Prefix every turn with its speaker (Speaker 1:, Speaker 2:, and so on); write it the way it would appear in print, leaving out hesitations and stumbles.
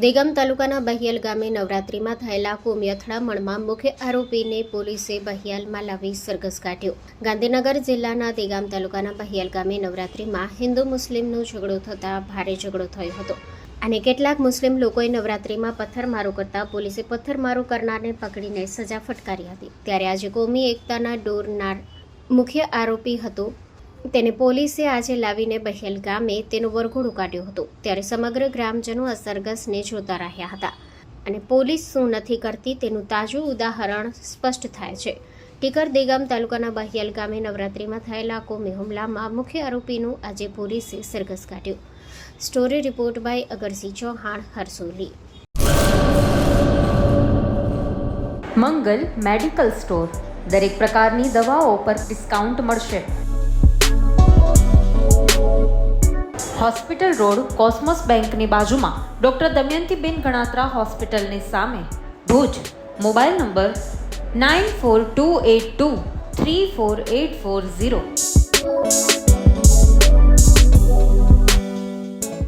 Speaker 1: દેગામ તાલુકાના બહિયાલ ગામે નવરાત્રિમાં થયેલા કોમી અથડામણમાં મુખ્ય આરોપીને પોલીસે બહિયાલમાં લાવી સરઘસ કાઢ્યો. ગાંધીનગર જિલ્લાના દેગામ તાલુકાના બહિયાલ ગામે નવરાત્રિમાં હિન્દુ મુસ્લિમનો ઝઘડો થતાં ભારે ઝઘડો થયો હતો અને કેટલાક મુસ્લિમ લોકોએ નવરાત્રિમાં પથ્થરમારો કરતા પોલીસે પથ્થરમારો કરનારને પકડીને સજા ફટકારી હતી. ત્યારે આજે કોમી એકતાના દોરનાર મુખ્ય આરોપી હતો તેને પોલીસે આજે લાવીને બહિયાલ ગામે તેનો વરઘોડો કાઢ્યો હતો. ત્યારે સમગ્ર ગ્રામજનો આ સરઘસને જોતા રહ્યા હતા અને પોલીસ શું નથી કરતી તેનું તાજું ઉદાહરણ સ્પષ્ટ થાય છે. ટીકર દેગામ તાલુકાના બહિયાલ ગામે નવરાત્રિમાં થયેલા કોમી હુમલામાં મુખ્ય આરોપીનું આજે પોલીસે સરઘસ કાઢ્યો. Story report by Agarsinh Chauhan, Harsoli.
Speaker 2: Mangal medical store. દરેક પ્રકારની દવાઓ પર ડિસ્કાઉન્ટ મળશે. હોસ્પિટલ રોડ, કોસ્મોસ બેંકની બાજુમાં, ડૉક્ટર દમયંતીબેન ગણાત્રા હોસ્પિટલની સામે, ભુજ. Mobile number 9428234840.